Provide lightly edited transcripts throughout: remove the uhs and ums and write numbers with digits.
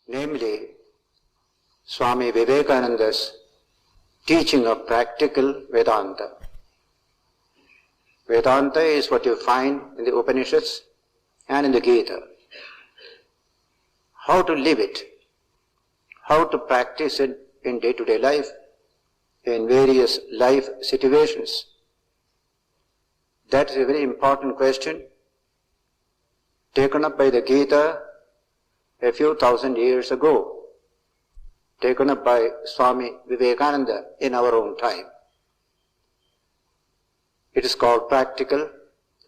namely Swami Vivekananda's teaching of practical Vedanta. Vedanta is what you find in the Upanishads and in the Gita. How to live it, how to practice it in day-to-day life, in various life situations. That is a very important question taken up by the Gita a few thousand years ago, taken up by Swami Vivekananda in our own time. It is called Practical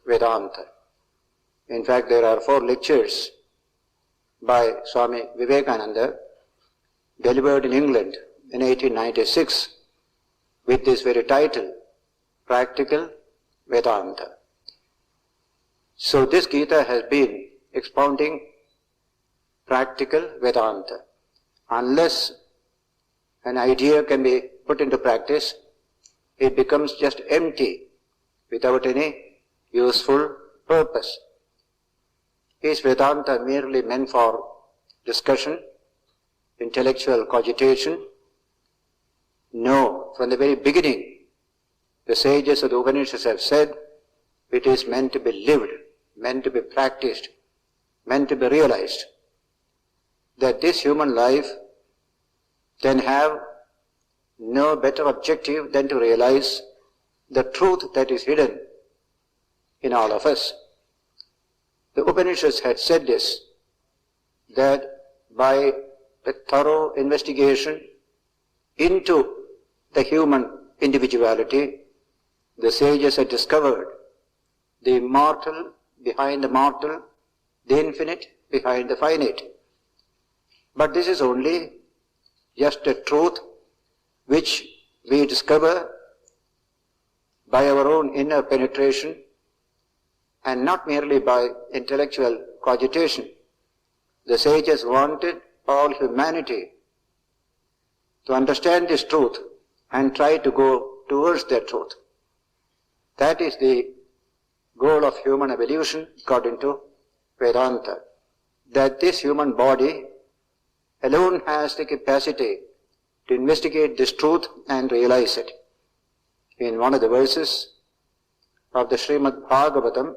Vedanta. In fact, there are 4 lectures by Swami Vivekananda delivered in England in 1896 with this very title, Practical Vedanta. So this Gita has been expounding practical Vedanta. Unless an idea can be put into practice, it becomes just empty without any useful purpose. Is Vedanta merely meant for discussion, intellectual cogitation? No, from the very beginning, the sages of the Upanishads have said it is meant to be lived, meant to be practiced, meant to be realized. That this human life can have no better objective than to realize the truth that is hidden in all of us. The Upanishads had said this, that by the thorough investigation into the human individuality, the sages had discovered the immortal behind the mortal, the infinite behind the finite. But this is only just a truth which we discover by our own inner penetration and not merely by intellectual cogitation. The sages wanted all humanity to understand this truth and try to go towards that truth. That is the goal of human evolution according to Vedanta. That this human body alone has the capacity to investigate this truth and realize it. In one of the verses of the Srimad Bhagavatam,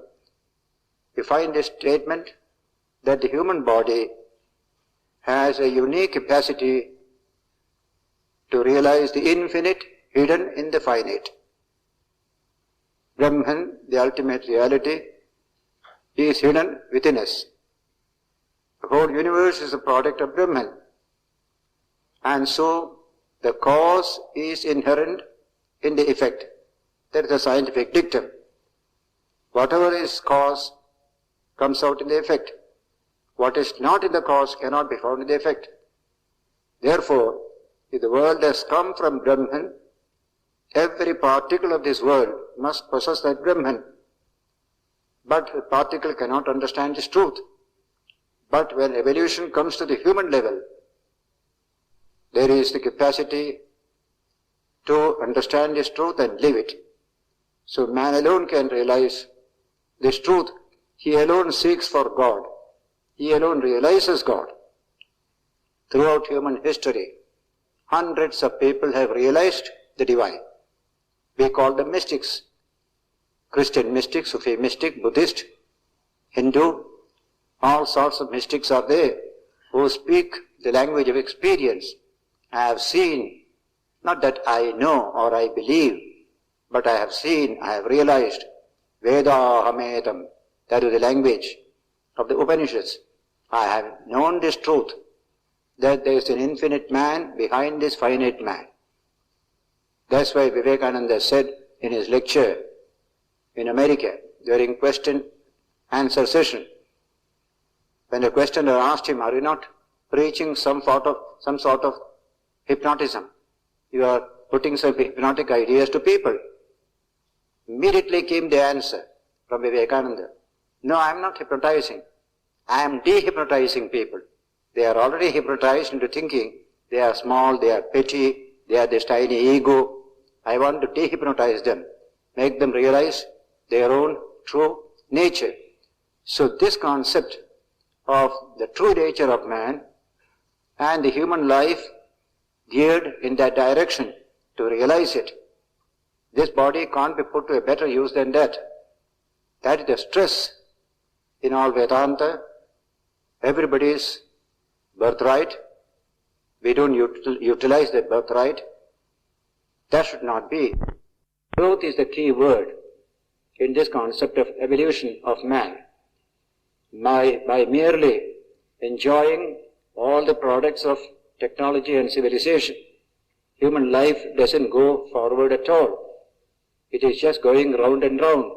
you find this statement that the human body has a unique capacity to realize the infinite hidden in the finite. Brahman, the ultimate reality, is hidden within us. The whole universe is a product of Brahman. And so the cause is inherent in the effect. That is a scientific dictum. Whatever is cause comes out in the effect. What is not in the cause cannot be found in the effect. Therefore, if the world has come from Brahman, every particle of this world must possess that Brahman. But the particle cannot understand this truth. But when evolution comes to the human level, there is the capacity to understand this truth and live it. So man alone can realize this truth. He alone seeks for God. He alone realizes God. Throughout human history, hundreds of people have realized the divine. We call them mystics. Christian mystic, Sufi mystic, Buddhist, Hindu, all sorts of mystics are there who speak the language of experience. I have seen, not that I know or I believe, but I have seen, I have realized, Vedahametam, that is the language of the Upanishads. I have known this truth, that there is an infinite man behind this finite man. That's why Vivekananda said in his lecture in America during question answer session, when the questioner asked him, are you not preaching some sort of hypnotism? You are putting some hypnotic ideas to people. Immediately came the answer from Vivekananda. No, I am not hypnotizing. I am dehypnotizing people. They are already hypnotized into thinking they are small, they are petty, they are this tiny ego. I want to dehypnotize them, make them realize their own true nature. So this concept of the true nature of man and the human life geared in that direction to realize it. This body can't be put to a better use than that. That is the stress in all Vedanta. Everybody's birthright. We don't utilize that birthright. That should not be. Growth is the key word in this concept of evolution of man. By merely enjoying all the products of technology and civilization, human life doesn't go forward at all. It is just going round and round.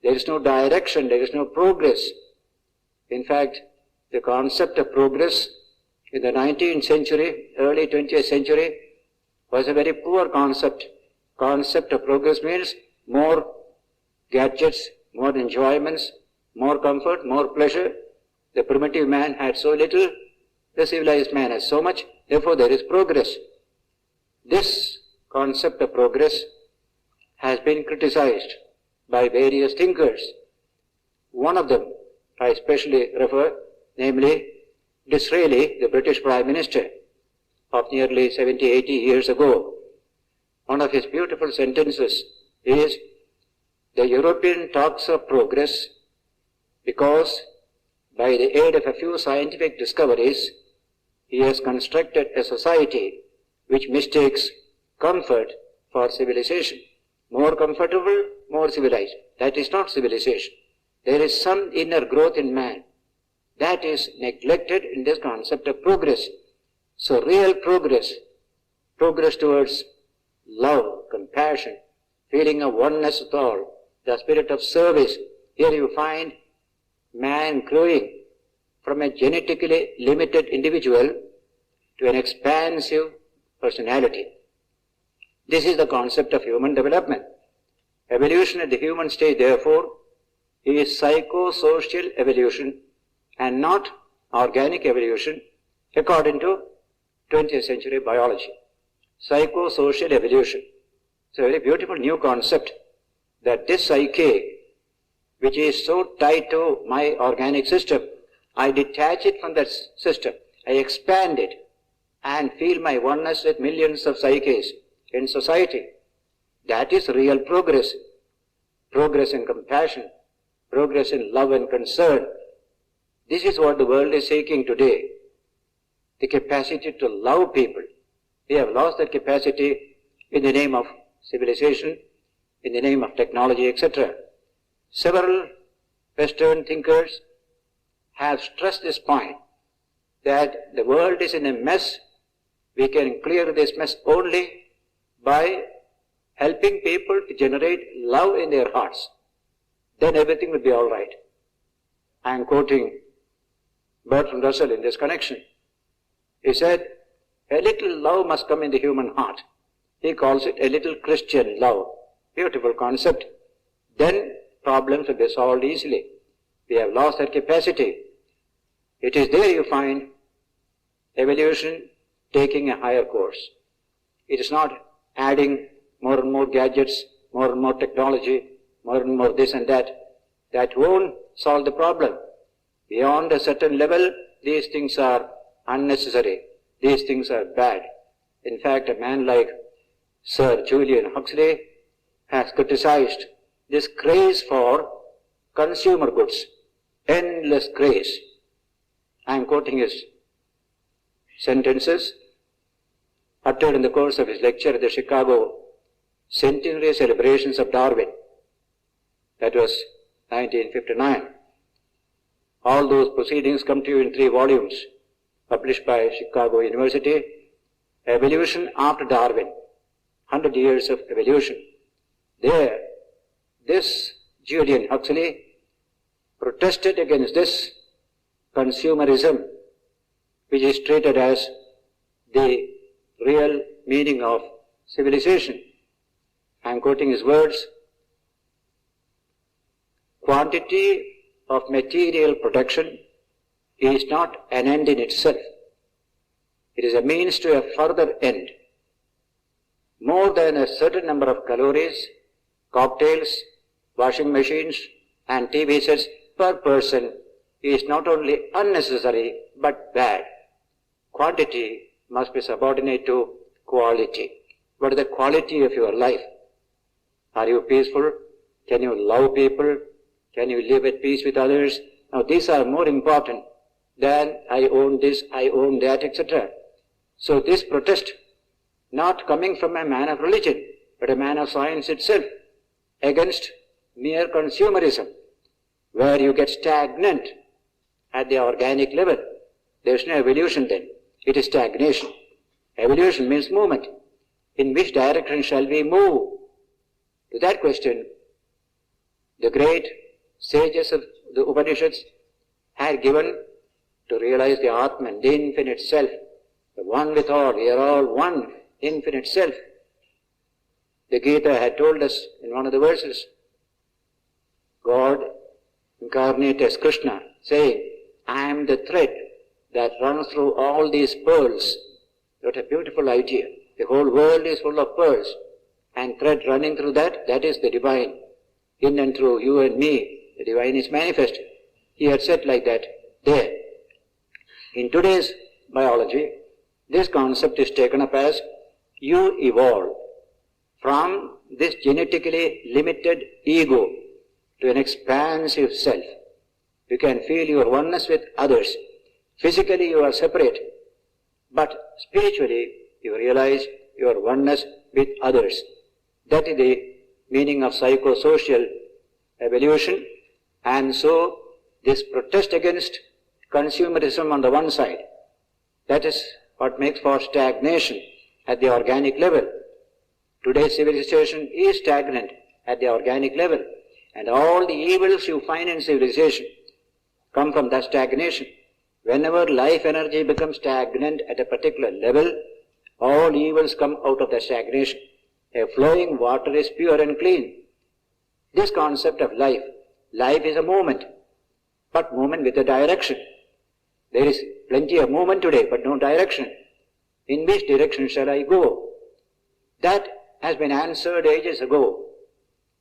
There is no direction, there is no progress. In fact, the concept of progress in the 19th century, early 20th century, was a very poor concept. Concept of progress means more gadgets, more enjoyments, more comfort, more pleasure. The primitive man had so little, the civilized man has so much, therefore there is progress. This concept of progress has been criticized by various thinkers. One of them I especially refer, namely Disraeli, the British Prime Minister of nearly 70, 80 years ago. One of his beautiful sentences is, the European talks of progress because by the aid of a few scientific discoveries, he has constructed a society which mistakes comfort for civilization. More comfortable, more civilized. That is not civilization. There is some inner growth in man. That is neglected in this concept of progress. So real progress towards love, compassion, feeling of oneness with all, the spirit of service. Here you find man growing from a genetically limited individual to an expansive personality. This is the concept of human development. Evolution at the human stage, therefore, is psychosocial evolution and not organic evolution according to 20th century biology. Psychosocial evolution. It's a very beautiful new concept that this psyche, which is so tied to my organic system, I detach it from that system, I expand it and feel my oneness with millions of psyches in society. That is real progress. Progress in compassion, progress in love and concern. This is what the world is seeking today. The capacity to love people. We have lost that capacity in the name of civilization, in the name of technology, etc. Several Western thinkers have stressed this point, that the world is in a mess. We can clear this mess only by helping people to generate love in their hearts. Then everything will be all right. I am quoting Bertrand Russell in this connection. He said, a little love must come in the human heart. He calls it a little Christian love. Beautiful concept. Then problems will be solved easily. We have lost that capacity. It is there you find evolution taking a higher course. It is not adding more and more gadgets, more and more technology, more and more this and that. That won't solve the problem. Beyond a certain level, these things are unnecessary. These things are bad. In fact, a man like Sir Julian Huxley has criticized this craze for consumer goods, endless craze. I am quoting his sentences uttered in the course of his lecture at the Chicago Centenary Celebrations of Darwin. That was 1959. All those proceedings come to you in 3 volumes, published by Chicago University. Evolution after Darwin, 100 years of evolution. There, this Julian Huxley protested against this consumerism, which is treated as the real meaning of civilization. I am quoting his words. Quantity of material production is not an end in itself. It is a means to a further end. More than a certain number of calories, cocktails, washing machines, and TV sets per person is not only unnecessary but bad. quantity must be subordinate to quality. What is the quality of your life? Are you peaceful? Can you love people? Can you live at peace with others? Now these are more important than I own this, I own that, etc. So this protest, not coming from a man of religion, but a man of science itself, against mere consumerism, where you get stagnant at the organic level. There is no evolution then. It is stagnation. Evolution means movement. In which direction shall we move? To that question, the great sages of the Upanishads had given to realize the Atman, the infinite self, the one with all. We are all one, infinite self. The Gita had told us in one of the verses, God incarnate as Krishna, saying, I am the thread that runs through all these pearls. What a beautiful idea. The whole world is full of pearls, and thread running through that, that is the divine. In and through you and me, the divine is manifest. He had said like that there. In today's biology, this concept is taken up as you evolve from this genetically limited ego to an expansive self. You can feel your oneness with others. Physically you are separate, but spiritually you realize your oneness with others. That is the meaning of psychosocial evolution. And so this protest against consumerism on the one side, that is what makes for stagnation at the organic level. Today's civilization is stagnant at the organic level, and all the evils you find in civilization come from that stagnation. Whenever life energy becomes stagnant at a particular level, all evils come out of the stagnation. A flowing water is pure and clean. This concept of life is a movement, but movement with a direction. There is plenty of movement today, but no direction. In which direction shall I go? That has been answered ages ago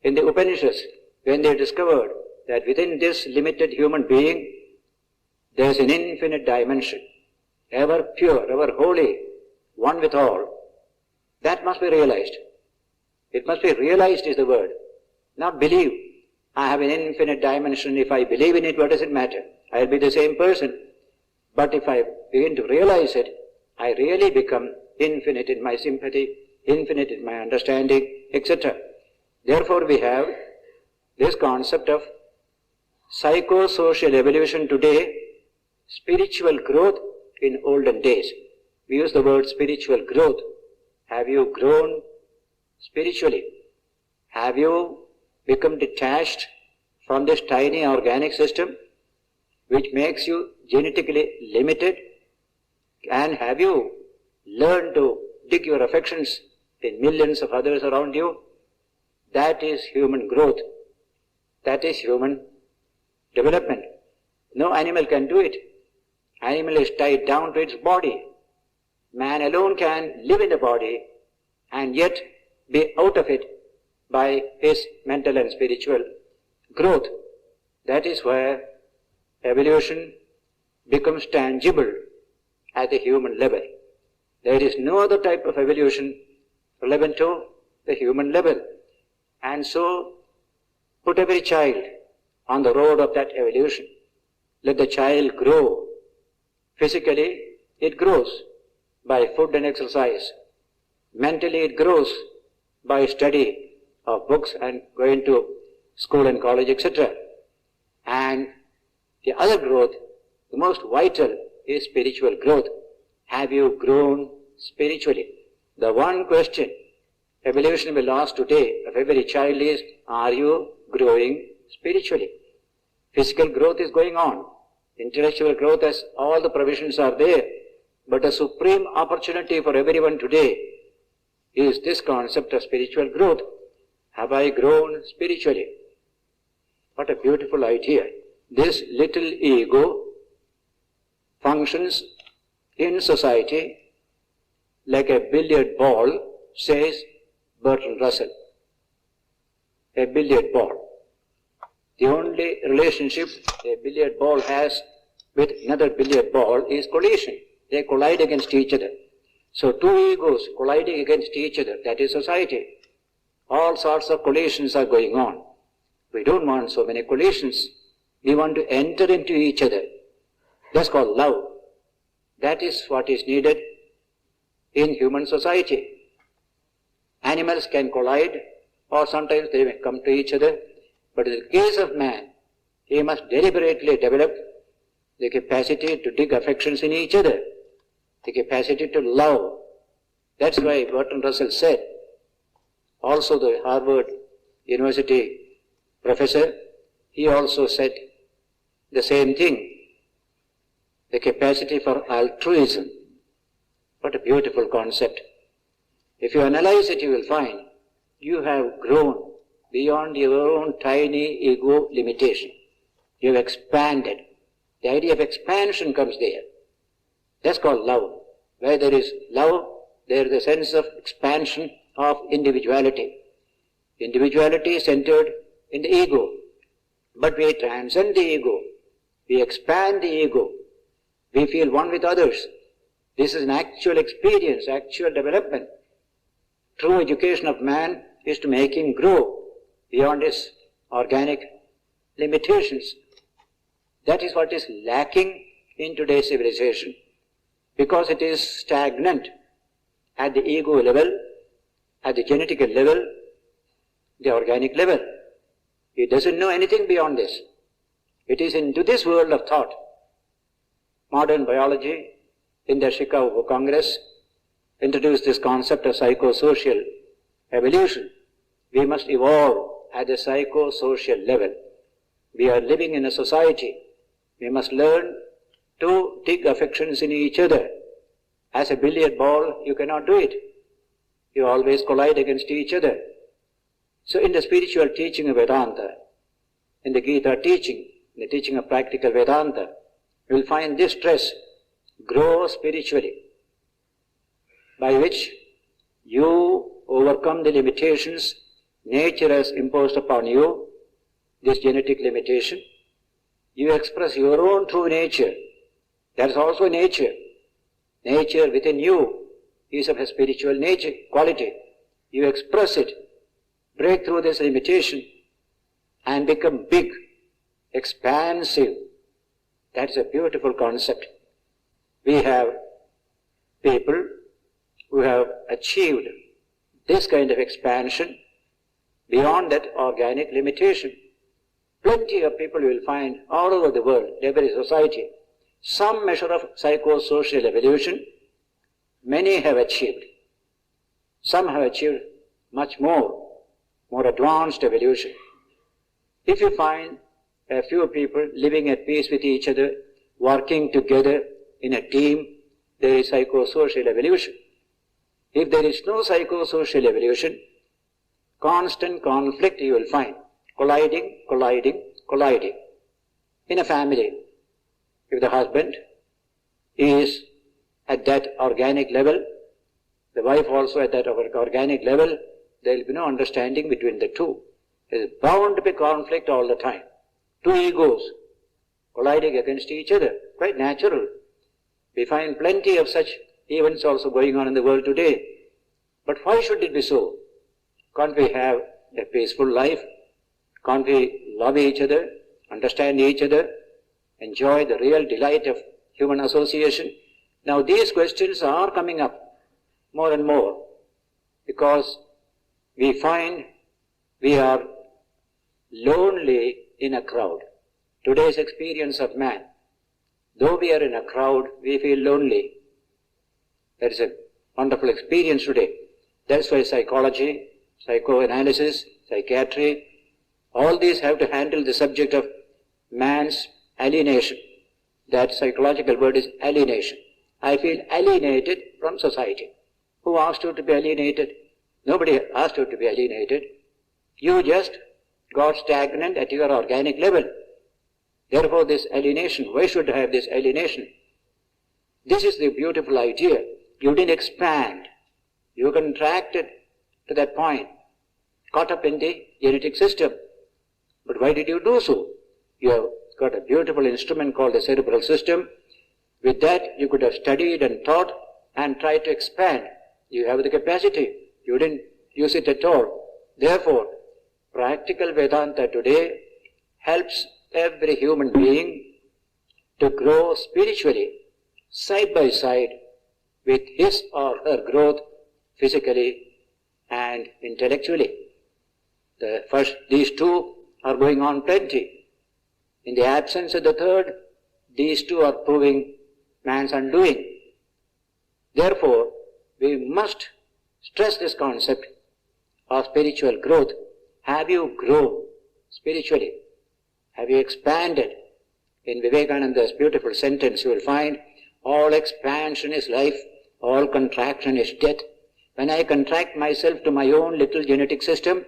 in the Upanishads, when they discovered that within this limited human being, there is an infinite dimension, ever pure, ever holy, one with all. That must be realized. It must be realized is the word, not believe. I have an infinite dimension. If I believe in it, what does it matter? I will be the same person. But if I begin to realize it, I really become infinite in my sympathy, infinite in my understanding, etc. Therefore we have this concept of psychosocial evolution today, spiritual growth in olden days. We use the word spiritual growth. Have you grown spiritually? Have you become detached from this tiny organic system which makes you genetically limited? And have you learned to dig your affections in millions of others around you? That is human growth. That is human development. No animal can do it. Animal is tied down to its body. Man alone can live in the body and yet be out of it by his mental and spiritual growth. That is where evolution becomes tangible at the human level. There is no other type of evolution relevant to the human level. And so, put every child on the road of that evolution. Let the child grow. Physically, it grows by food and exercise. Mentally, it grows by study of books and going to school and college, etc. And the other growth, the most vital, is spiritual growth. Have you grown spiritually? The one question evolution will ask today of every child is, are you growing spiritually? Physical growth is going on. Intellectual growth, as all the provisions are there. But a supreme opportunity for everyone today is this concept of spiritual growth. Have I grown spiritually? What a beautiful idea. This little ego functions in society like a billiard ball, says Bertrand Russell. A billiard ball. The only relationship a billiard ball has with another billiard ball is collision. They collide against each other. So two egos colliding against each other, that is society. All sorts of collisions are going on. We don't want so many collisions. We want to enter into each other. That's called love. That is what is needed in human society. Animals can collide, or sometimes they may come to each other, but in the case of man, he must deliberately develop the capacity to dig affections in each other, the capacity to love. That's why Bertrand Russell said, also the Harvard University professor, he also said the same thing, the capacity for altruism. What a beautiful concept. If you analyze it, you will find you have grown beyond your own tiny ego limitation. You have expanded. The idea of expansion comes there. That's called love. Where there is love, there is a sense of expansion of individuality. Individuality is centered in the ego. But we transcend the ego. We expand the ego. We feel one with others. This is an actual experience, actual development. True education of man is to make him grow beyond his organic limitations. That is what is lacking in today's civilization, because it is stagnant at the ego level, at the genetic level, the organic level. It doesn't know anything beyond this. It is into this world of thought. Modern biology, in the Chicago Congress, introduced this concept of psychosocial evolution. We must evolve at the psychosocial level. We are living in a society. We must learn to dig affections in each other. As a billiard ball, you cannot do it. You always collide against each other. So in the spiritual teaching of Vedanta, in the Gita teaching, in the teaching of Practical Vedanta, you will find this stress: grow spiritually, by which you overcome the limitations nature has imposed upon you, this genetic limitation. You express your own true nature. That is also nature. Nature within you is of a spiritual nature, quality. You express it, break through this limitation, and become big, expansive. That is a beautiful concept. We have people who have achieved this kind of expansion beyond that organic limitation. Plenty of people you will find all over the world, every society, some measure of psychosocial evolution. Many have achieved. Some have achieved much more advanced evolution. If you find a few people living at peace with each other, working together in a team, there is psychosocial evolution. If there is no psychosocial evolution, constant conflict you will find, colliding. In a family, if the husband is at that organic level, the wife also at that organic level, there will be no understanding between the two. There is bound to be conflict all the time. Two egos colliding against each other, quite natural. We find plenty of such events also going on in the world today. But why should it be so? Can't we have a peaceful life? Can't we love each other, understand each other, enjoy the real delight of human association? Now these questions are coming up more and more, because we find we are lonely in a crowd. Today's experience of man, though we are in a crowd, we feel lonely. That is a wonderful experience today. That's why psychology, psychoanalysis, psychiatry, all these have to handle the subject of man's alienation. That psychological word is alienation. I feel alienated from society. Who asked you to be alienated? Nobody asked you to be alienated. You just got stagnant at your organic level. Therefore this alienation, why should I have this alienation? This is the beautiful idea. You didn't expand. You contracted to that point, caught up in the genetic system. But why did you do so? You have got a beautiful instrument called the cerebral system, With that, you could have studied and taught and tried to expand. You have the capacity. You didn't use it at all. Therefore, practical Vedanta today helps every human being to grow spiritually, side by side with his or her growth physically and intellectually. These two are going on plenty. In the absence of the third, these two are proving man's undoing. Therefore, we must stress this concept of spiritual growth. Have you grown spiritually? Have you expanded? In Vivekananda's beautiful sentence, you will find, all expansion is life, all contraction is death. When I contract myself to my own little genetic system,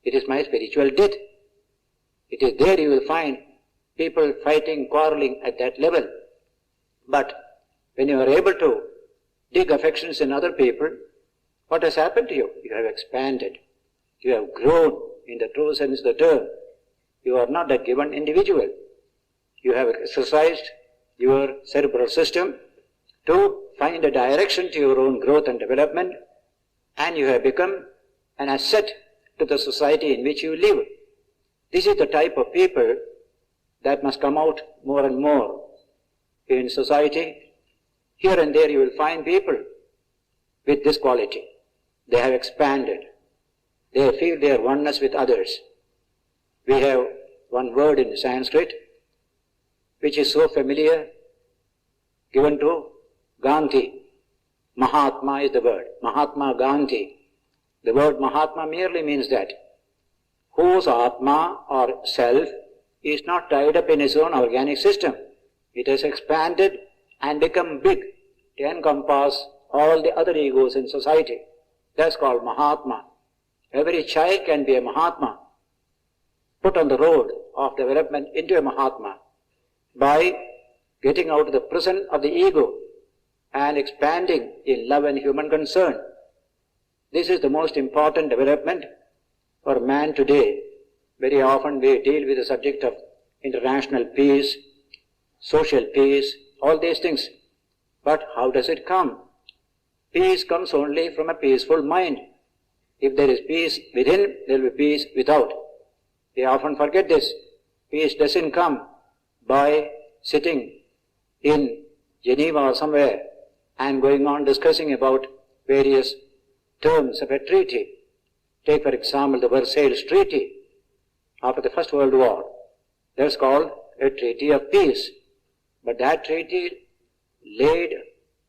it is my spiritual death. It is there you will find people fighting, quarreling at that level. But when you are able to dig affections in other people, what has happened to you? You have expanded. You have grown in the true sense of the term. You are not a given individual. You have exercised your cerebral system to find a direction to your own growth and development, and you have become an asset to the society in which you live. This is the type of people that must come out more and more in society. Here and there you will find people with this quality. They have expanded. They feel their oneness with others. We have one word in Sanskrit which is so familiar, given to Gandhi. Mahatma is the word. Mahatma Gandhi. The word Mahatma merely means that whose Atma or self is not tied up in his own organic system. It has expanded and become big to encompass all the other egos in society. That's called Mahatma. Every child can be a Mahatma, put on the road of development into a Mahatma by getting out of the prison of the ego and expanding in love and human concern. This is the most important development for man today. Very often we deal with the subject of international peace, social peace, all these things. But how does it come? Peace comes only from a peaceful mind. If there is peace within, there will be peace without. We often forget this. Peace doesn't come by sitting in Geneva or somewhere and going on discussing about various terms of a treaty. Take for example the Versailles Treaty after the First World War. That's called a treaty of peace. But that treaty laid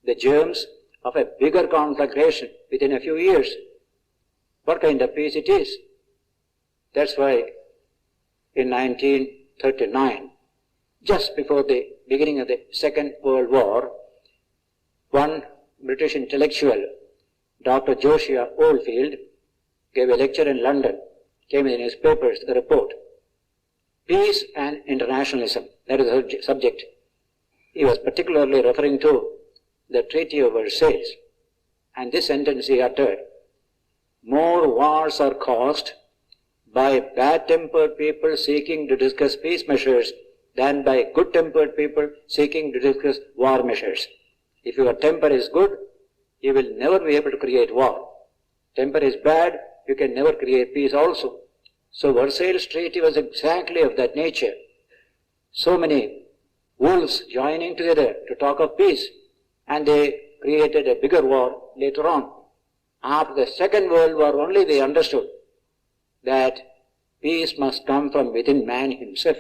the germs of a bigger conflagration within a few years. What kind of peace it is? That's why in 1939, just before the beginning of the Second World War, one British intellectual, Dr. Josiah Oldfield, gave a lecture in London, came in the newspapers, the report. Peace and internationalism, that is the subject. He was particularly referring to the Treaty of Versailles. And this sentence he uttered, more wars are caused by bad-tempered people seeking to discuss peace measures than by good-tempered people seeking to discuss war measures. If your temper is good, you will never be able to create war. Temper is bad, you can never create peace also. So Versailles Treaty was exactly of that nature. So many wolves joining together to talk of peace, and they created a bigger war later on. After the Second World War only they understood that peace must come from within man himself.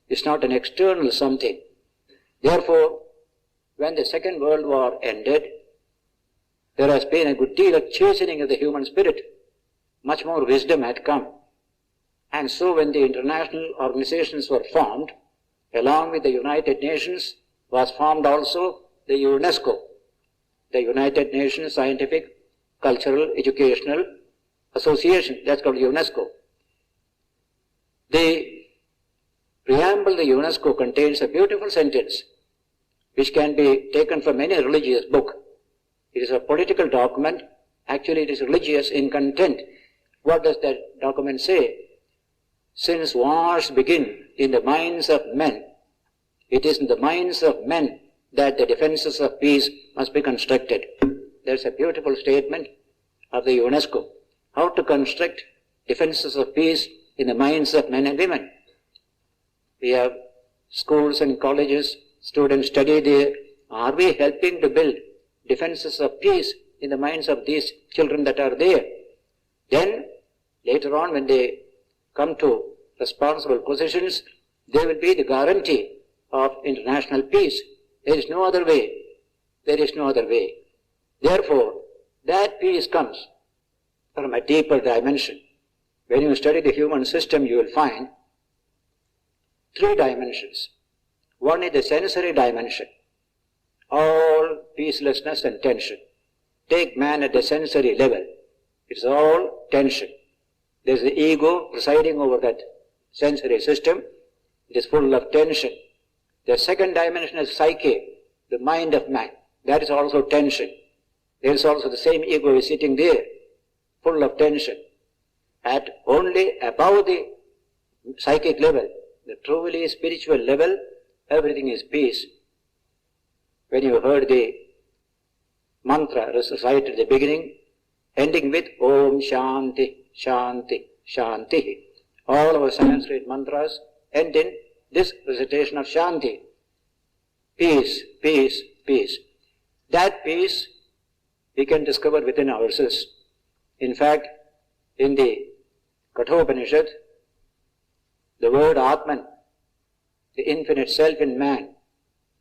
It's not an external something. Therefore, when the Second World War ended, there has been a good deal of chastening of the human spirit. Much more wisdom had come. And so when the international organizations were formed, along with the United Nations was formed also the UNESCO, the United Nations Scientific, Cultural, Educational Association, that's called UNESCO. The preamble of the UNESCO contains a beautiful sentence which can be taken from any religious book. It is a political document, actually it is religious in content. What does that document say? Since wars begin in the minds of men, it is in the minds of men that the defenses of peace must be constructed. There's a beautiful statement of the UNESCO. How to construct defenses of peace in the minds of men and women. We have schools and colleges, students study there. Are we helping to build defenses of peace in the minds of these children that are there? Then, later on when they come to responsible positions, they will be the guarantee of international peace. There is no other way. There is no other way. Therefore, that peace comes from a deeper dimension. When you study the human system, you will find three dimensions. One is the sensory dimension, all peacelessness and tension. Take man at the sensory level. It's all tension. There's the ego presiding over that sensory system. It is full of tension. The second dimension is psyche, the mind of man. That is also tension. There is also the same ego is sitting there, full of tension. At only above the psychic level, the truly spiritual level, everything is peace. When you heard the mantra recited at the beginning, ending with Om Shanti, Shanti, Shanti. All our Sanskrit mantras end in this recitation of Shanti. Peace, peace, peace. That peace we can discover within ourselves. In fact, in the Kathopanishad, the word Atman, the infinite self in man,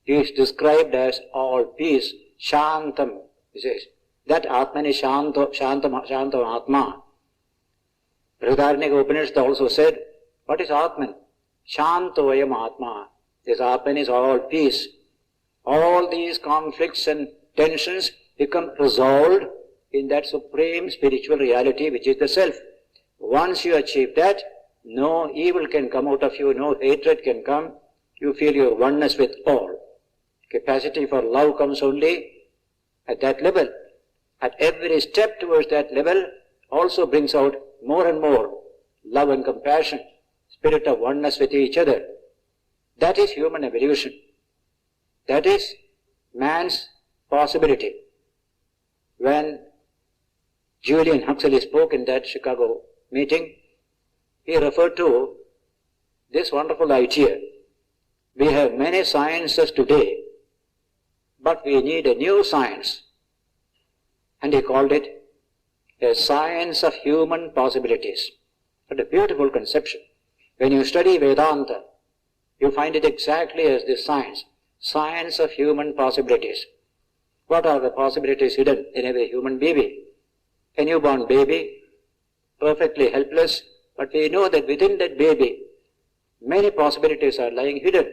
is described as all peace, Shantam, he says. That Atman is Shantam Atma. Brihadaranyaka Upanishad also said, what is Atman? Shantoyam Atma. This Atman is all peace. All these conflicts and tensions become resolved in that supreme spiritual reality which is the self. Once you achieve that, no evil can come out of you, no hatred can come. You feel your oneness with all. Capacity for love comes only at that level. At every step towards that level also brings out more and more love and compassion, spirit of oneness with each other. That is human evolution. That is man's possibility. When Julian Huxley spoke in that Chicago meeting, he referred to this wonderful idea. We have many sciences today, but we need a new science. And he called it a science of human possibilities. What a beautiful conception. When you study Vedanta, you find it exactly as this science. Science of human possibilities. What are the possibilities hidden in every human baby? A newborn baby, perfectly helpless, but we know that within that baby, many possibilities are lying hidden.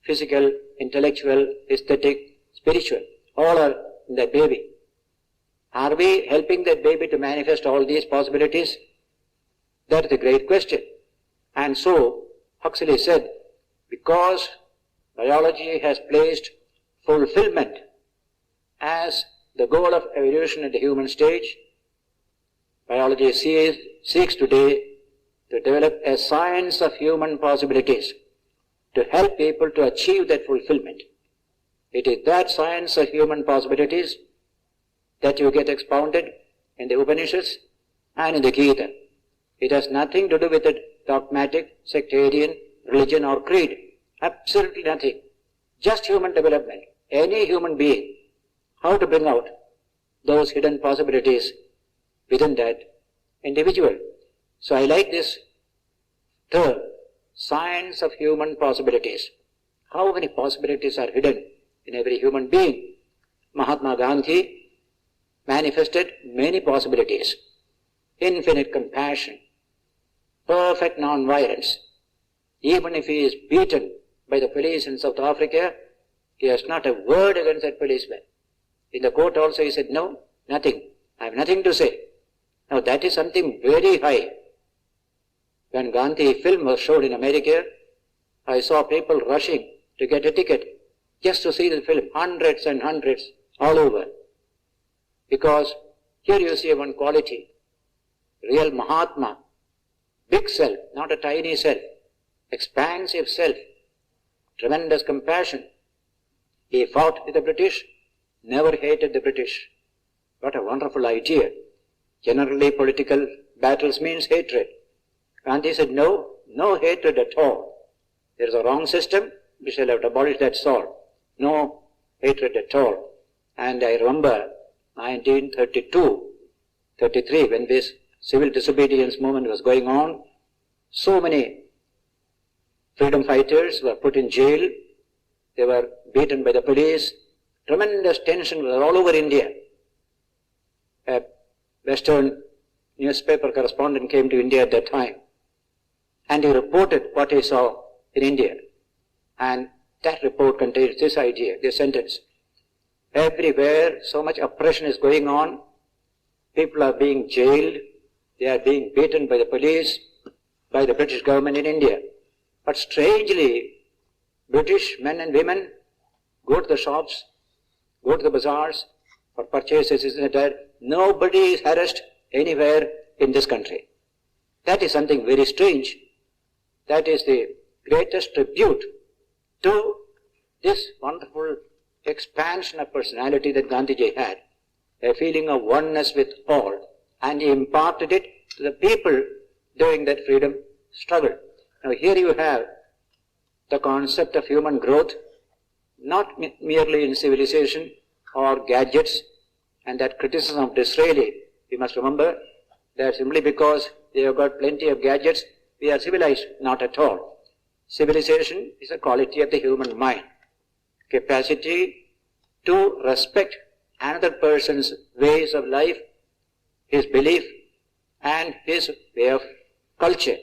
Physical, intellectual, aesthetic, spiritual, all are in that baby. Are we helping that baby to manifest all these possibilities? That is the great question. And so, Huxley said, because biology has placed fulfillment as the goal of evolution at the human stage, biology seeks today to develop a science of human possibilities to help people to achieve that fulfillment. It is that science of human possibilities that you get expounded in the Upanishads and in the Gita. It has nothing to do with a dogmatic, sectarian, religion or creed. Absolutely nothing. Just human development. Any human being. How to bring out those hidden possibilities within that individual. So I like this term, science of human possibilities. How many possibilities are hidden in every human being? Mahatma Gandhi manifested many possibilities. Infinite compassion, perfect non-violence. Even if he is beaten by the police in South Africa, he has not a word against that policeman. In the court also he said, no, nothing. I have nothing to say. Now that is something very high. When Gandhi film was showed in America, I saw people rushing to get a ticket just to see the film, hundreds and hundreds all over. Because here you see one quality, real Mahatma, big self, not a tiny self, expansive self, tremendous compassion. He fought with the British, never hated the British. What a wonderful idea. Generally political battles means hatred. Gandhi said, no hatred at all. There is a wrong system, we shall have to abolish that all. No hatred at all. And I remember 1932, 33, when this civil disobedience movement was going on, so many freedom fighters were put in jail, they were beaten by the police, tremendous tension was all over India. A Western newspaper correspondent came to India at that time, and he reported what he saw in India. And that report contains this idea, this sentence. Everywhere so much oppression is going on, people are being jailed, they are being beaten by the police, by the British government in India. But strangely, British men and women go to the shops, go to the bazaars for purchases, isn't that? Nobody is harassed anywhere in this country. That is something very strange. That is the greatest tribute to this wonderful expansion of personality that Gandhiji had, a feeling of oneness with all, and he imparted it to the people during that freedom struggle. Now here you have the concept of human growth, not merely in civilization or gadgets, and that criticism of Disraeli, we must remember that simply because they have got plenty of gadgets, we are civilized, not at all. Civilization is a quality of the human mind, capacity to respect another person's ways of life, his belief, and his way of culture.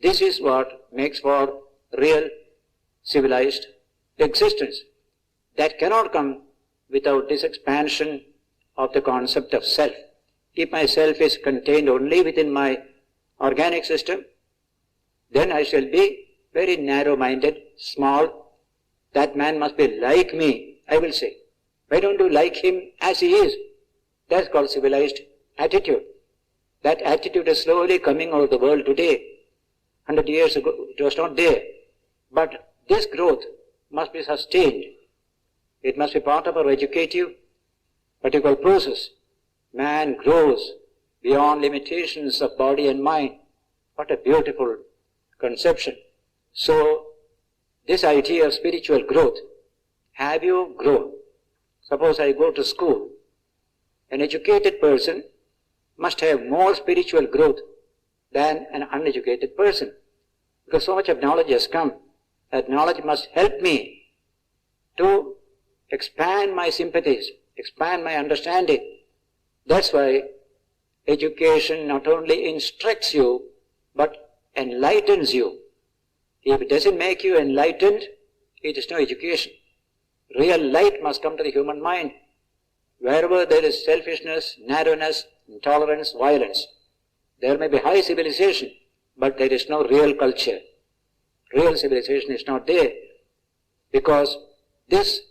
This is what makes for real civilized existence. That cannot come without this expansion of the concept of self. If my self is contained only within my organic system, then I shall be very narrow-minded, small. That man must be like me, I will say. Why don't you like him as he is? That's called civilized attitude. That attitude is slowly coming out of the world today. 100 years ago, it was not there. But this growth must be sustained. It must be part of our educative, particular process. Man grows beyond limitations of body and mind. What a beautiful conception. So, this idea of spiritual growth, have you grown? Suppose I go to school. An educated person must have more spiritual growth than an uneducated person. Because so much of knowledge has come. That knowledge must help me to expand my sympathies, expand my understanding. That's why education not only instructs you, but enlightens you. If it doesn't make you enlightened, it is no education. Real light must come to the human mind. Wherever there is selfishness, narrowness, intolerance, violence, there may be high civilization, but there is no real culture. Real civilization is not there, because this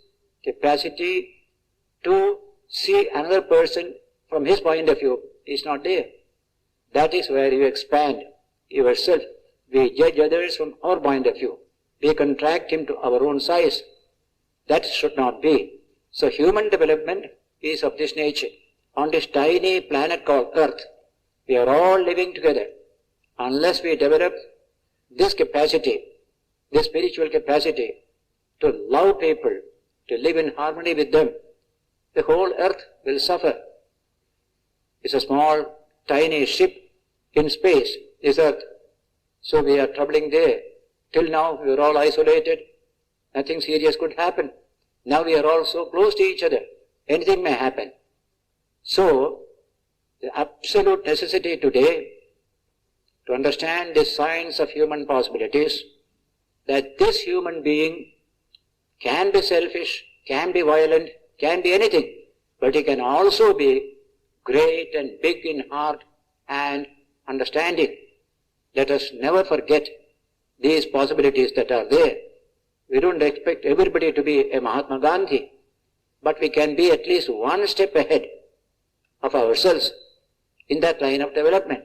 capacity to see another person from his point of view is not there. That is where you expand yourself. We judge others from our point of view. We contract him to our own size. That should not be. So human development is of this nature. On this tiny planet called Earth, we are all living together. Unless we develop this capacity, this spiritual capacity to love people, to live in harmony with them, the whole Earth will suffer. It's a small, tiny ship in space, this Earth. So we are troubling there. Till now we were all isolated. Nothing serious could happen. Now we are all so close to each other. Anything may happen. So, the absolute necessity today to understand this science of human possibilities, that this human being can be selfish, can be violent, can be anything, but he can also be great and big in heart and understanding. Let us never forget these possibilities that are there. We don't expect everybody to be a Mahatma Gandhi, but we can be at least one step ahead of ourselves in that line of development.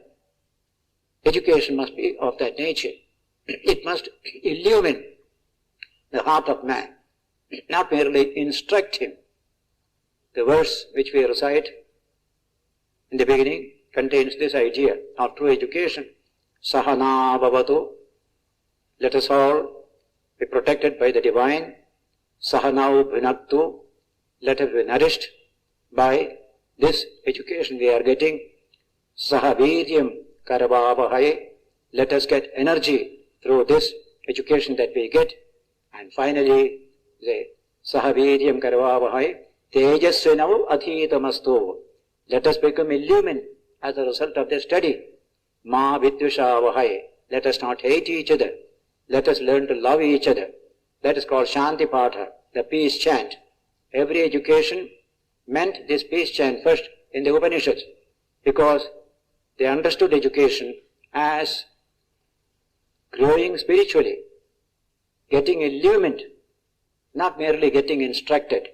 Education must be of that nature. It must illumine the heart of man. not merely instruct him. The verse which we recite in the beginning contains this idea of true education. Sahana bhavatu. Let us all be protected by the divine. Sahanau bhinaktu. Let us be nourished by this education we are getting. Sahaviryam karavavahai. Let us get energy through this education that we get. And finally, the Sahaviryam karavavahai tejasvinavu adhitamastu. Let us become illumined as a result of this study. Ma vidvishavahai. Let us not hate each other. Let us learn to love each other. That is called Shanti Patha, the peace chant. Every education meant this peace chant first in the Upanishads, because they understood education as growing spiritually, getting illumined, not merely getting instructed.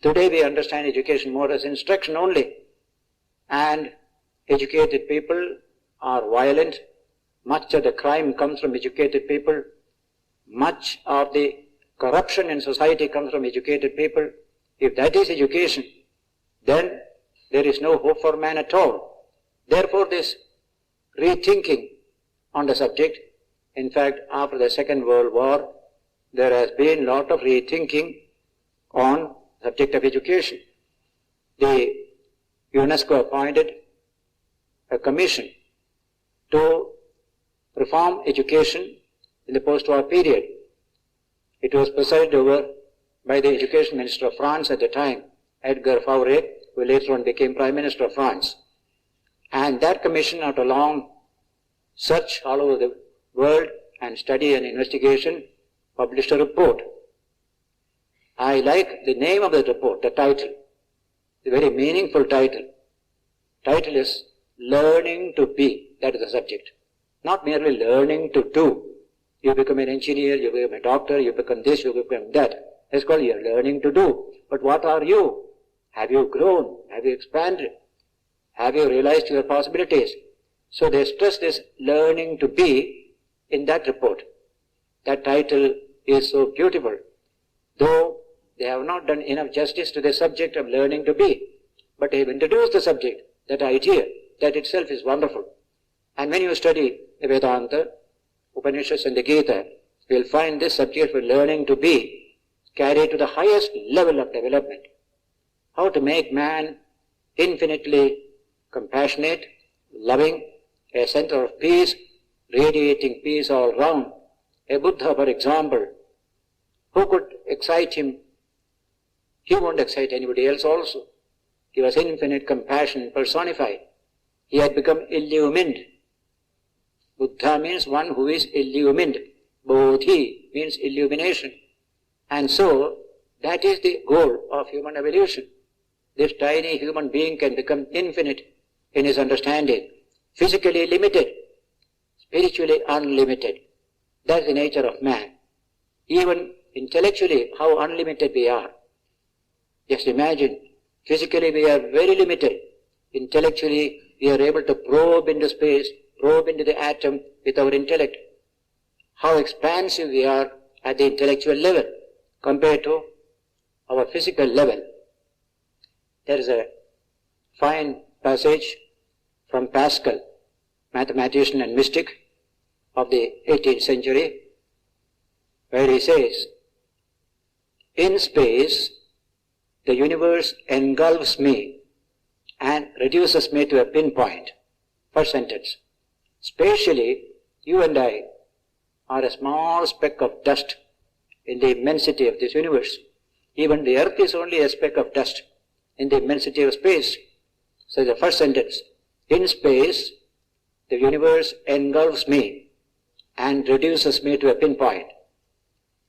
Today we understand education more as instruction only, and educated people are violent. Much of the crime comes from educated people. Much of the corruption in society comes from educated people. If that is education, then there is no hope for man at all. Therefore, this rethinking on the subject, in fact, after the Second World War, there has been a lot of rethinking on the subject of education. The UNESCO appointed a commission to reform education in the post-war period. It was presided over by the Education Minister of France at the time, Edgar Faure, who later on became Prime Minister of France. And that commission, after long search all over the world and study and investigation, published a report. I like the name of the report, the title, the very meaningful title. Title is Learning to Be. That is the subject. Not merely learning to do. You become an engineer, you become a doctor, you become this, you become that. It's called you're learning to do. But what are you? Have you grown? Have you expanded? Have you realized your possibilities? So they stress this learning to be in that report. That title is so beautiful. Though they have not done enough justice to the subject of learning to be. But they have introduced the subject, that idea, that itself is wonderful. And when you study the Vedanta, Upanishads and the Gita, you will find this subject for learning to be carried to the highest level of development. How to make man infinitely compassionate, loving, a center of peace, radiating peace all round. A Buddha, for example, who could excite him? He won't excite anybody else also. He was infinite compassion personified. He had become illumined. Buddha means one who is illumined. Bodhi means illumination. And so, that is the goal of human evolution. This tiny human being can become infinite in his understanding, physically limited, spiritually unlimited. That's the nature of man. Even intellectually, how unlimited we are. Just imagine, physically we are very limited. Intellectually, we are able to probe into space, probe into the atom with our intellect. How expansive we are at the intellectual level compared to our physical level. There is a fine passage from Pascal, mathematician and mystic of the 18th century, where he says, in space, the universe engulfs me and reduces me to a pinpoint. First sentence. Spatially, you and I are a small speck of dust in the immensity of this universe. Even the earth is only a speck of dust in the immensity of space. So the first sentence, in space, the universe engulfs me and reduces me to a pinpoint.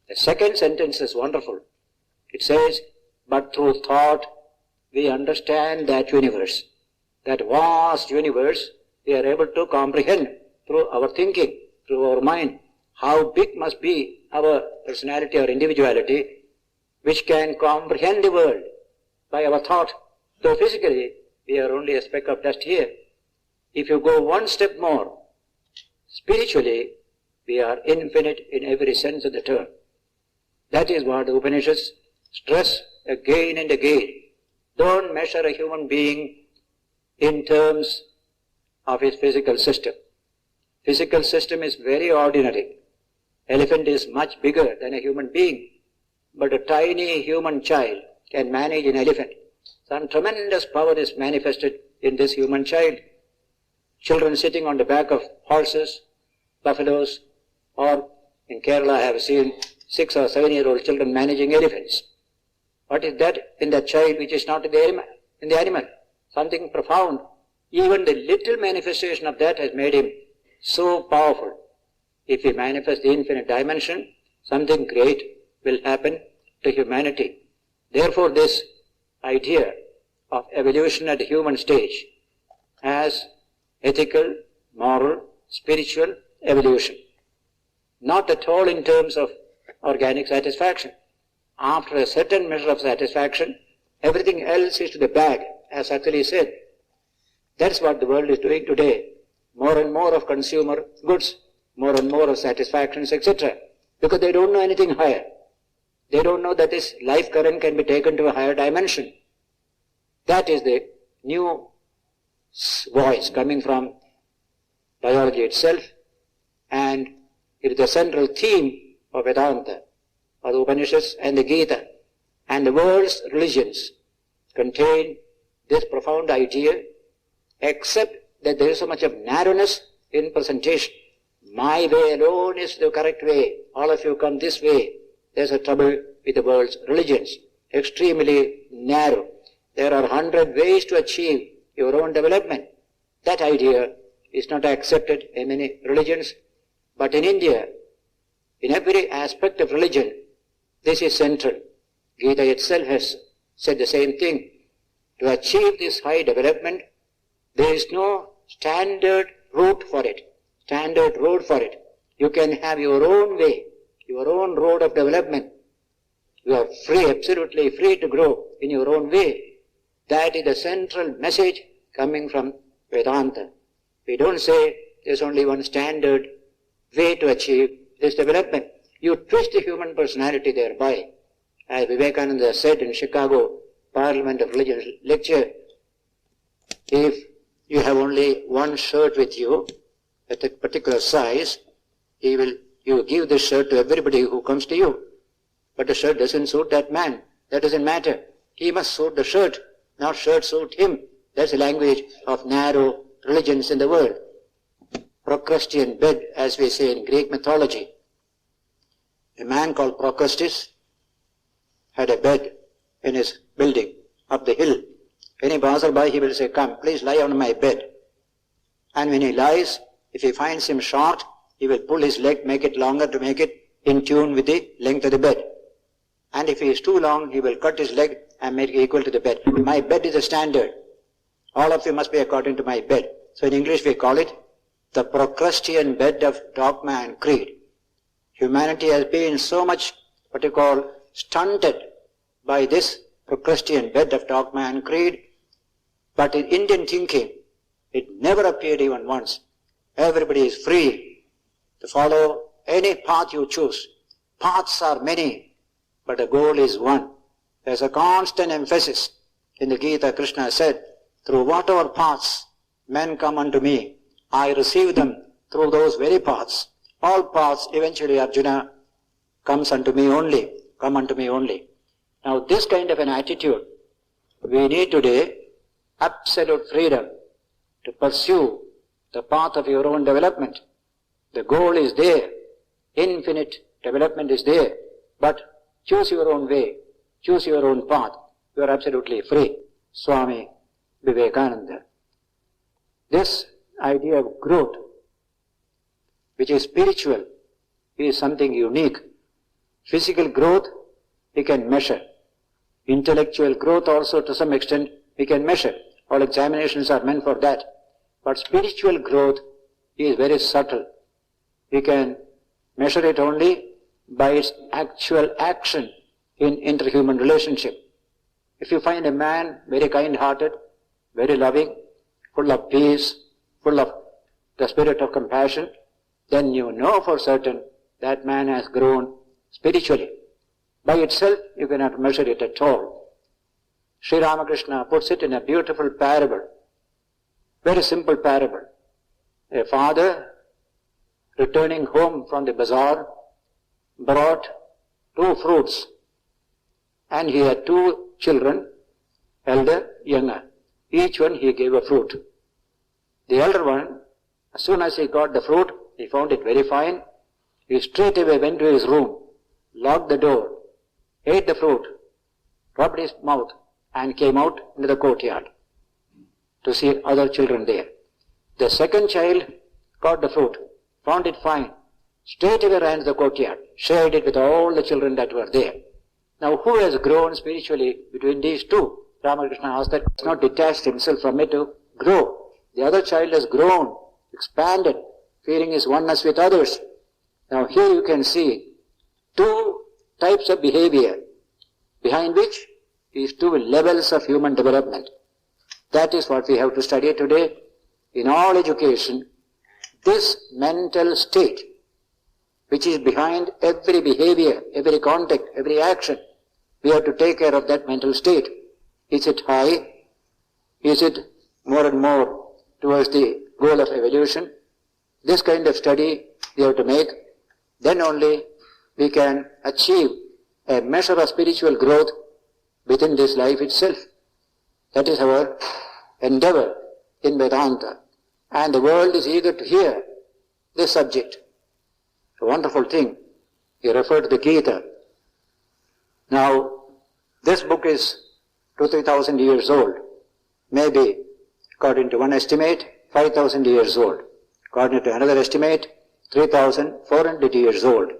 The second sentence is wonderful. It says, but through thought, we understand that universe, that vast universe, we are able to comprehend through our thinking, through our mind, how big must be our personality or individuality, which can comprehend the world by our thought. Though physically, we are only a speck of dust here. If you go one step more, spiritually, we are infinite in every sense of the term. That is what the Upanishads stress again and again. Don't measure a human being in terms of his physical system. Physical system is very ordinary. Elephant is much bigger than a human being, but a tiny human child can manage an elephant. Some tremendous power is manifested in this human child. Children sitting on the back of horses, buffaloes, or in Kerala I have seen 6 or 7-year-old children managing elephants. What is that in that child which is not in the animal? Something profound. Even the little manifestation of that has made him so powerful. If we manifest the infinite dimension, something great will happen to humanity. Therefore, this idea of evolution at the human stage as ethical, moral, spiritual evolution. Not at all in terms of organic satisfaction. After a certain measure of satisfaction, everything else is to the bag, as Akali said. That's what the world is doing today. More and more of consumer goods, more and more of satisfactions, etc. Because they don't know anything higher. They don't know that this life current can be taken to a higher dimension. That is the new voice coming from biology itself, and it is the central theme of Vedanta, of the Upanishads and the Gita. And the world's religions contain this profound idea, except that there is so much of narrowness in presentation. My way alone is the correct way. All of you come this way. There's a trouble with the world's religions. Extremely narrow. There are 100 ways to achieve your own development. That idea is not accepted in many religions. But in India, in every aspect of religion, this is central. Gita itself has said the same thing. To achieve this high development, there is no standard route for it, standard road for it. You can have your own way, your own road of development. You are free, absolutely free to grow in your own way. That is the central message coming from Vedanta. We don't say there's only one standard way to achieve this development. You twist the human personality thereby. As Vivekananda said in Chicago Parliament of Religion lecture, if you have only one shirt with you at a particular size, you give the shirt to everybody who comes to you. But the shirt doesn't suit that man. That doesn't matter. He must suit the shirt, not shirt suit him. That's the language of narrow religions in the world. Procrustean bed, as we say in Greek mythology. A man called Procrustes had a bed in his building up the hill. Any passerby, he will say, "Come, please lie on my bed." And when he lies, if he finds him short, he will pull his leg, make it longer to make it in tune with the length of the bed. And if he is too long, he will cut his leg and make it equal to the bed. My bed is a standard. All of you must be according to my bed. So in English we call it the Procrustean bed of dogma and creed. Humanity has been so much what you call stunted by this Procrustean bed of dogma and creed. But in Indian thinking, it never appeared even once. Everybody is free to follow any path you choose. Paths are many, but the goal is one. There's a constant emphasis. In the Gita, Krishna said, "Through whatever paths men come unto me, I receive them through those very paths." All paths, eventually Arjuna, comes unto me only, come unto me only. Now this kind of an attitude, we need today absolute freedom to pursue the path of your own development. The goal is there, infinite development is there, but choose your own way, choose your own path. You are absolutely free. Swami Vivekananda. This idea of growth, which is spiritual, is something unique. Physical growth we can measure. Intellectual growth also to some extent we can measure. All examinations are meant for that. But spiritual growth is very subtle. We can measure it only by its actual action in interhuman relationship. If you find a man very kind-hearted, very loving, full of peace, full of the spirit of compassion, then you know for certain that man has grown spiritually. By itself, you cannot measure it at all. Sri Ramakrishna puts it in a beautiful parable, very simple parable. A father returning home from the bazaar brought 2 fruits, and he had 2 children, elder, younger. Each one he gave a fruit. The elder one, as soon as he got the fruit, he found it very fine. He straight away went to his room, locked the door, ate the fruit, rubbed his mouth, and came out into the courtyard to see other children there. The second child got the fruit, found it fine, straight away ran to the courtyard, shared it with all the children that were there. Now, who has grown spiritually between these two? Ramakrishna asked that, has not detached himself from it to grow. The other child has grown, expanded, feeling his oneness with others. Now, here you can see 2 types of behavior, behind which is 2 levels of human development. That is what we have to study today. In all education, this mental state, which is behind every behavior, every contact, every action, we have to take care of that mental state. Is it high? Is it more and more towards the goal of evolution? This kind of study we have to make. Then only we can achieve a measure of spiritual growth within this life itself. That is our endeavor in Vedanta. And the world is eager to hear this subject. A wonderful thing. He referred to the Gita. Now, this book is 2,000-3,000 years old. Maybe, according to one estimate, 5,000 years old. According to another estimate, 3,400 years old.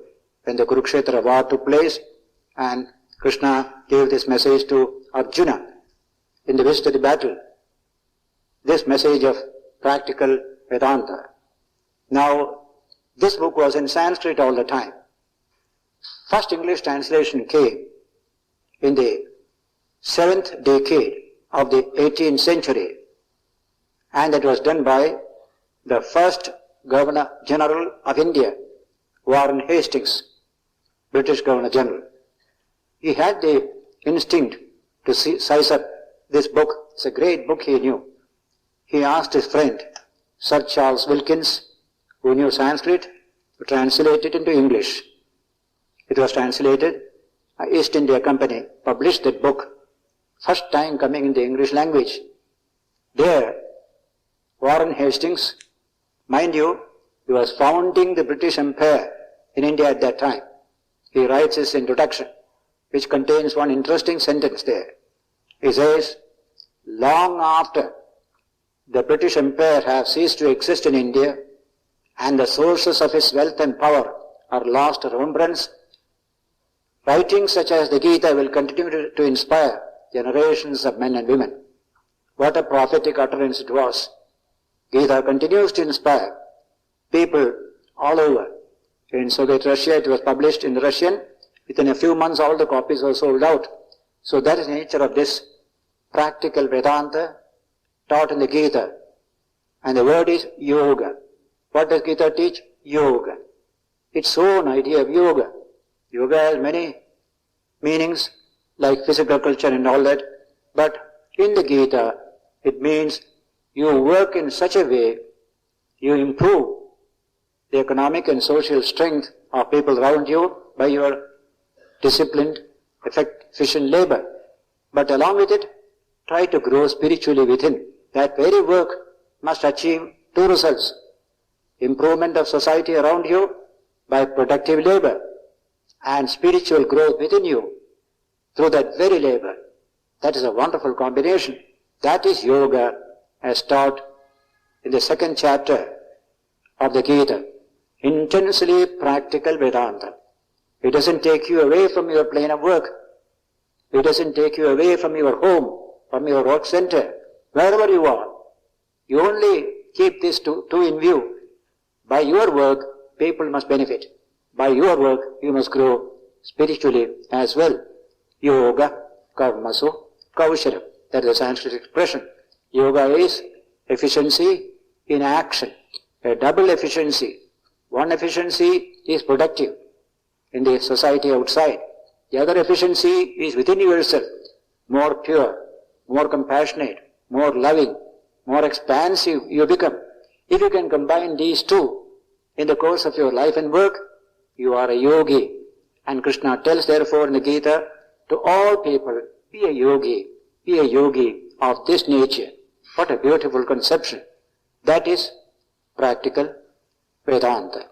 When the Kurukshetra war took place and Krishna gave this message to Arjuna in the midst of the battle. This message of practical Vedanta. Now, this book was in Sanskrit all the time. First English translation came in the 7th decade of the 18th century, and that was done by the first Governor General of India, Warren Hastings, British Governor General. He had the instinct to size up this book. It's a great book he knew. He asked his friend, Sir Charles Wilkins, who knew Sanskrit, to translate it into English. It was translated. East India Company published that book, first time coming in the English language. There, Warren Hastings, mind you, he was founding the British Empire in India at that time. He writes his introduction, which contains one interesting sentence there. He says, long after the British Empire has ceased to exist in India and the sources of its wealth and power are lost to remembrance, writings such as the Gita will continue to inspire generations of men and women. What a prophetic utterance it was. Gita continues to inspire people all over. In Soviet Russia, it was published in Russian. Within a few months, all the copies were sold out. So that is the nature of this practical Vedanta taught in the Gita. And the word is yoga. What does Gita teach? Yoga. Its own idea of yoga. Yoga has many meanings, like physical culture and all that. But in the Gita, it means you work in such a way, you improve the economic and social strength of people around you by your disciplined, efficient labor. But along with it, try to grow spiritually within. That very work must achieve 2 results. Improvement of society around you by productive labor, and spiritual growth within you through that very labor. That is a wonderful combination. That is yoga as taught in the 2nd chapter of the Gita. Intensely practical Vedanta. It doesn't take you away from your plane of work. It doesn't take you away from your home, from your work center, wherever you are. You only keep these two in view. By your work, people must benefit. By your work, you must grow spiritually as well. Yoga, karmasu, kaushalam. That is a Sanskrit expression. Yoga is efficiency in action. A double efficiency. One efficiency is productive in the society outside. The other efficiency is within yourself, more pure, more compassionate, more loving, more expansive you become. If you can combine these two in the course of your life and work, you are a yogi. And Krishna tells therefore in the Gita, to all people, be a yogi of this nature. What a beautiful conception. That is practical Vedanta.